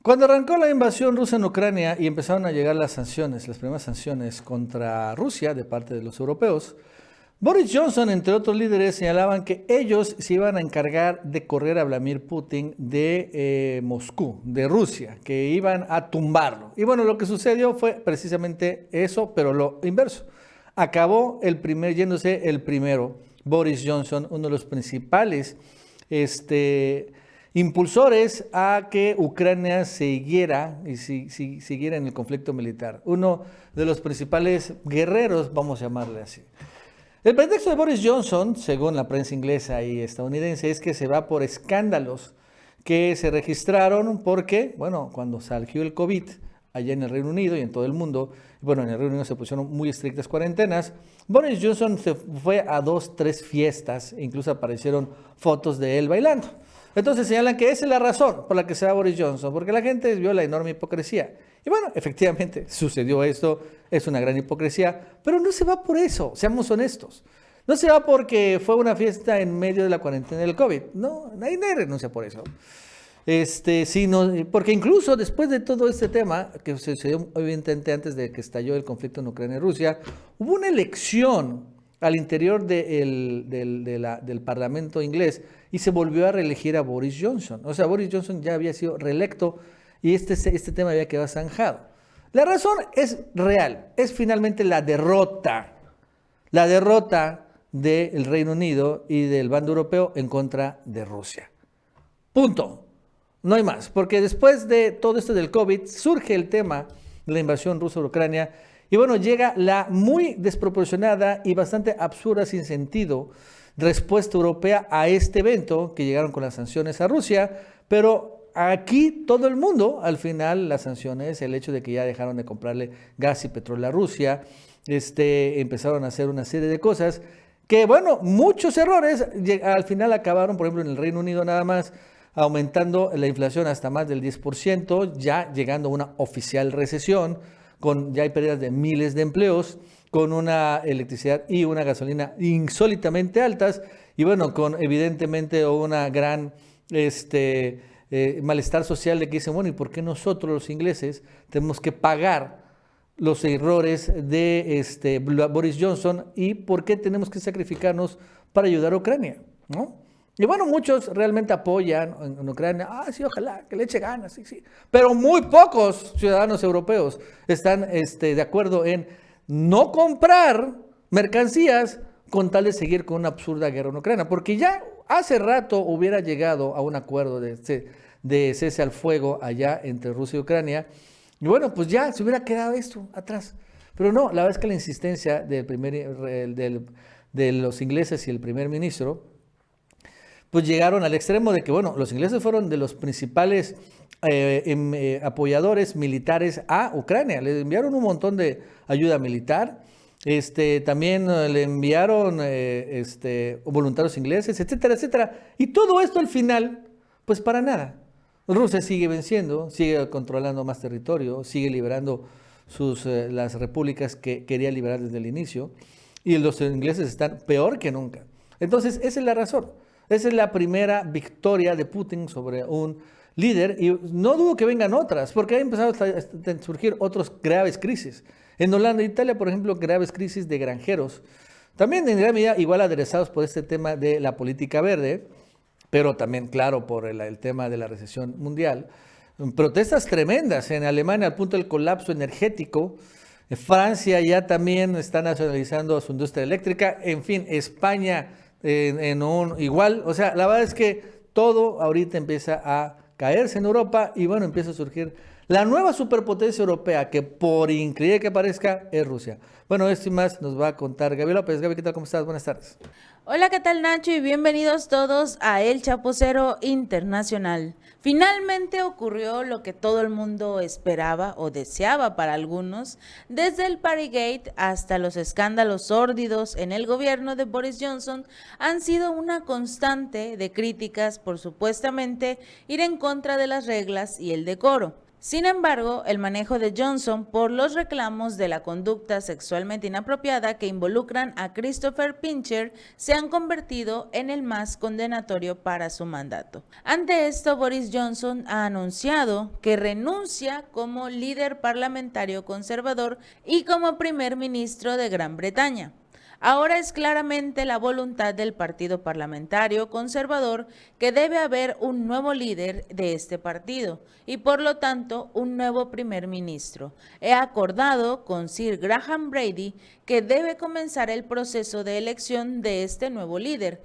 Cuando arrancó la invasión rusa en Ucrania y empezaron a llegar las sanciones, las primeras sanciones contra Rusia de parte de los europeos, Boris Johnson, entre otros líderes, señalaban que ellos se iban a encargar de correr a Vladimir Putin de Moscú, de Rusia, que iban a tumbarlo. Y bueno, lo que sucedió fue precisamente eso, pero lo inverso. Acabó yéndose el primero, Boris Johnson, uno de los principales impulsores a que Ucrania siguiera siguiera en el conflicto militar. Uno de los principales guerreros, vamos a llamarle así. El pretexto de Boris Johnson, según la prensa inglesa y estadounidense, es que se va por escándalos que se registraron porque, bueno, cuando surgió el COVID allá en el Reino Unido y en todo el mundo, bueno, en el Reino Unido se pusieron muy estrictas cuarentenas, Boris Johnson se fue a 2, 3 fiestas, e incluso aparecieron fotos de él bailando. Entonces señalan que esa es la razón por la que se va Boris Johnson, porque la gente vio la enorme hipocresía. Y bueno, efectivamente sucedió esto, es una gran hipocresía, pero no se va por eso, seamos honestos. No se va porque fue una fiesta en medio de la cuarentena del COVID. No, nadie renuncia por eso. Sino, porque incluso después de todo este tema, que sucedió evidentemente antes de que estalló el conflicto en Ucrania y Rusia, hubo una elección al interior del Parlamento inglés y se volvió a reelegir a Boris Johnson. O sea, Boris Johnson ya había sido reelecto y este tema había quedado zanjado. La razón es real, es finalmente la derrota del Reino Unido y del bando europeo en contra de Rusia. Punto. No hay más, porque después de todo esto del COVID surge el tema de la invasión rusa de Ucrania y bueno, llega la muy desproporcionada y bastante absurda, sin sentido, respuesta europea a este evento que llegaron con las sanciones a Rusia, pero aquí todo el mundo, al final, las sanciones, el hecho de que ya dejaron de comprarle gas y petróleo a Rusia, empezaron a hacer una serie de cosas que, bueno, muchos errores al final acabaron, por ejemplo, en el Reino Unido nada más, aumentando la inflación hasta más del 10%, ya llegando a una oficial recesión, ya hay pérdidas de miles de empleos, con una electricidad y una gasolina insólitamente altas, y bueno, con evidentemente una gran malestar social de que dicen, bueno, ¿y por qué nosotros los ingleses tenemos que pagar los errores de Boris Johnson y por qué tenemos que sacrificarnos para ayudar a Ucrania? ¿No? Y bueno, muchos realmente apoyan en Ucrania, sí, ojalá, que le eche ganas, sí, sí. Pero muy pocos ciudadanos europeos están de acuerdo en no comprar mercancías con tal de seguir con una absurda guerra en Ucrania, porque ya hace rato hubiera llegado a un acuerdo de cese al fuego allá entre Rusia y Ucrania, y bueno, pues ya se hubiera quedado esto atrás. Pero no, la verdad es que la insistencia de los ingleses y el primer ministro, pues llegaron al extremo de que, bueno, los ingleses fueron de los principales apoyadores militares a Ucrania. Le enviaron un montón de ayuda militar. También le enviaron voluntarios ingleses, etcétera, etcétera. Y todo esto al final, pues para nada. Rusia sigue venciendo, sigue controlando más territorio, sigue liberando las repúblicas que quería liberar desde el inicio. Y los ingleses están peor que nunca. Entonces, esa es la razón. Esa es la primera victoria de Putin sobre un líder y no dudo que vengan otras, porque han empezado a surgir otras graves crisis. En Holanda e Italia, por ejemplo, graves crisis de granjeros. También en gran medida igual aderezados por este tema de la política verde, pero también, claro, por el tema de la recesión mundial. Protestas tremendas en Alemania al punto del colapso energético. En Francia ya también está nacionalizando su industria eléctrica. En fin, España igual, o sea, la verdad es que todo ahorita empieza a caerse en Europa y bueno, empieza a surgir la nueva superpotencia europea que por increíble que parezca es Rusia. Bueno, esto y más nos va a contar Gaby López. Gaby, ¿qué tal? ¿Cómo estás? Buenas tardes. Hola, ¿qué tal, Nacho? Y bienvenidos todos a El Chapucero Internacional. Finalmente ocurrió lo que todo el mundo esperaba o deseaba para algunos, desde el Partygate hasta los escándalos sórdidos en el gobierno de Boris Johnson han sido una constante de críticas por supuestamente ir en contra de las reglas y el decoro. Sin embargo, el manejo de Johnson por los reclamos de la conducta sexualmente inapropiada que involucran a Christopher Pincher se han convertido en el más condenatorio para su mandato. Ante esto, Boris Johnson ha anunciado que renuncia como líder parlamentario conservador y como primer ministro de Gran Bretaña. Ahora es claramente la voluntad del Partido Parlamentario Conservador que debe haber un nuevo líder de este partido y por lo tanto un nuevo primer ministro. He acordado con Sir Graham Brady que debe comenzar el proceso de elección de este nuevo líder.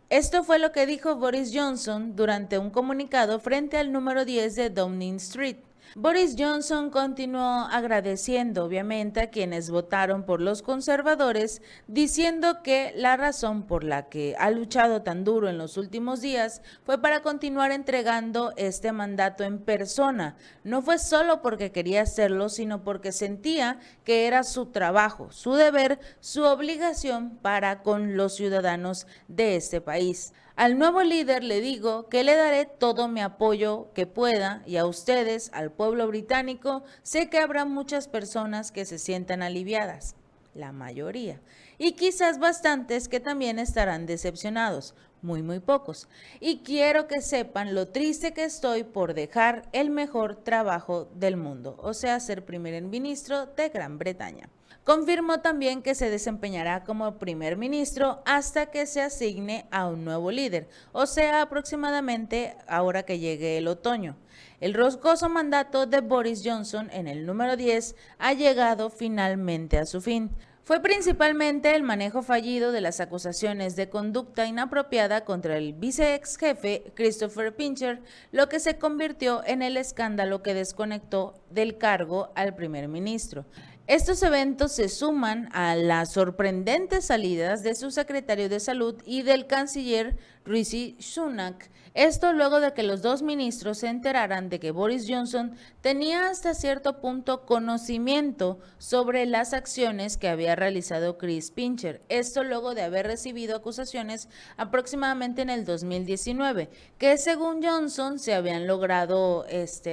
Esto fue lo que dijo Boris Johnson durante un comunicado frente al número 10 de Downing Street. Boris Johnson continuó agradeciendo obviamente a quienes votaron por los conservadores, diciendo que la razón por la que ha luchado tan duro en los últimos días fue para continuar entregando este mandato en persona. No fue solo porque quería hacerlo, sino porque sentía que era su trabajo, su deber, su obligación para con los ciudadanos de este país. Al nuevo líder le digo que le daré todo mi apoyo que pueda y a ustedes, al pueblo británico, sé que habrá muchas personas que se sientan aliviadas, la mayoría, y quizás bastantes que también estarán decepcionados, muy pocos. Y quiero que sepan lo triste que estoy por dejar el mejor trabajo del mundo, o sea, ser primer ministro de Gran Bretaña. Confirmó también que se desempeñará como primer ministro hasta que se asigne a un nuevo líder, o sea, aproximadamente ahora que llegue el otoño. El roscoso mandato de Boris Johnson en el número 10 ha llegado finalmente a su fin. Fue principalmente el manejo fallido de las acusaciones de conducta inapropiada contra el viceex jefe Christopher Pincher, lo que se convirtió en el escándalo que desconectó del cargo al primer ministro. Estos eventos se suman a las sorprendentes salidas de su secretario de Salud y del canciller Rishi Sunak. Esto luego de que los dos ministros se enteraran de que Boris Johnson tenía hasta cierto punto conocimiento sobre las acciones que había realizado Chris Pincher. Esto luego de haber recibido acusaciones aproximadamente en el 2019, que según Johnson se habían logrado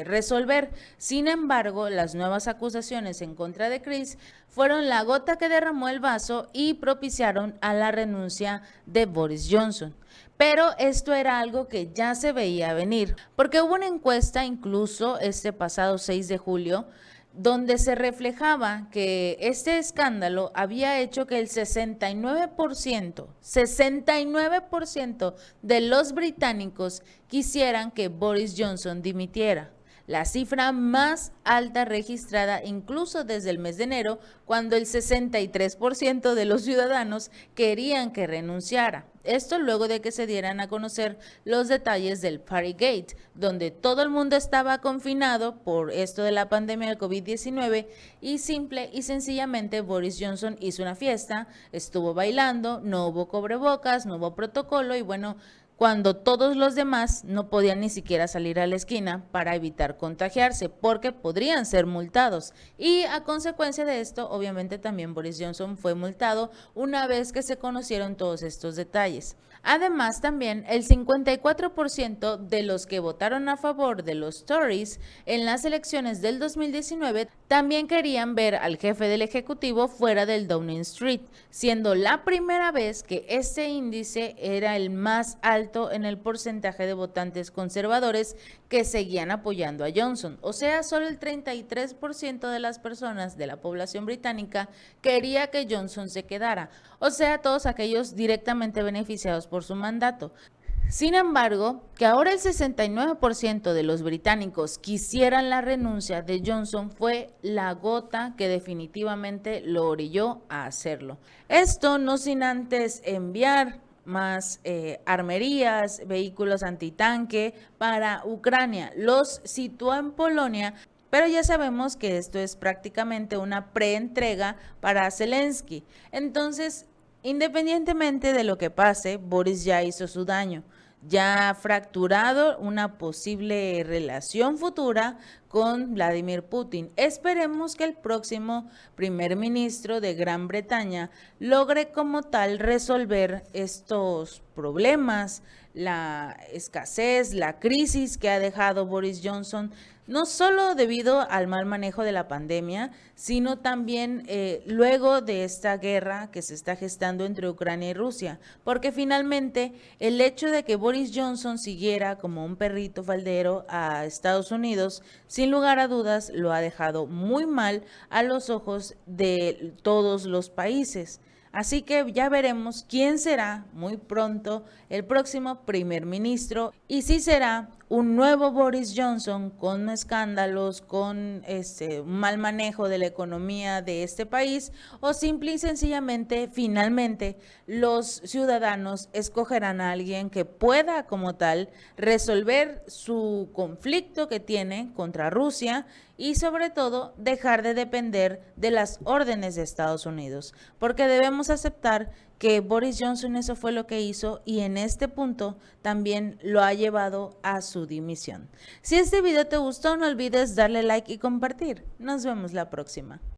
resolver. Sin embargo, las nuevas acusaciones en contra de Chris fueron la gota que derramó el vaso y propiciaron a la renuncia de Boris Johnson. Pero esto era algo que ya se veía venir, porque hubo una encuesta incluso este pasado 6 de julio, donde se reflejaba que este escándalo había hecho que el 69% de los británicos quisieran que Boris Johnson dimitiera. La cifra más alta registrada incluso desde el mes de enero, cuando el 63% de los ciudadanos querían que renunciara. Esto luego de que se dieran a conocer los detalles del Partygate, donde todo el mundo estaba confinado por esto de la pandemia del COVID-19 y simple y sencillamente Boris Johnson hizo una fiesta, estuvo bailando, no hubo cubrebocas, no hubo protocolo y bueno, cuando todos los demás no podían ni siquiera salir a la esquina para evitar contagiarse porque podrían ser multados. Y a consecuencia de esto, obviamente también Boris Johnson fue multado una vez que se conocieron todos estos detalles. Además, también el 54% de los que votaron a favor de los Tories en las elecciones del 2019 también querían ver al jefe del Ejecutivo fuera del Downing Street, siendo la primera vez que este índice era el más alto en el porcentaje de votantes conservadores que seguían apoyando a Johnson. O sea, solo el 33% de las personas de la población británica quería que Johnson se quedara. O sea, todos aquellos directamente beneficiados por su mandato. Sin embargo, que ahora el 69% de los británicos quisieran la renuncia de Johnson fue la gota que definitivamente lo orilló a hacerlo. Esto no sin antes enviar más armerías, vehículos antitanque para Ucrania. Los situó en Polonia, pero ya sabemos que esto es prácticamente una preentrega para Zelensky. Entonces, independientemente de lo que pase, Boris ya hizo su daño. Ya ha fracturado una posible relación futura con Vladimir Putin. Esperemos que el próximo primer ministro de Gran Bretaña logre como tal resolver estos problemas, la escasez, la crisis que ha dejado Boris Johnson no solo debido al mal manejo de la pandemia, sino también luego de esta guerra que se está gestando entre Ucrania y Rusia, porque finalmente el hecho de que Boris Johnson siguiera como un perrito faldero a Estados Unidos, sin lugar a dudas, lo ha dejado muy mal a los ojos de todos los países. Así que ya veremos quién será muy pronto el próximo primer ministro y si será un nuevo Boris Johnson con escándalos, con un mal manejo de la economía de este país, o simple y sencillamente, finalmente, los ciudadanos escogerán a alguien que pueda como tal resolver su conflicto que tiene contra Rusia y sobre todo dejar de depender de las órdenes de Estados Unidos, porque debemos aceptar que Boris Johnson eso fue lo que hizo y en este punto también lo ha llevado a su dimisión. Si este video te gustó, no olvides darle like y compartir. Nos vemos la próxima.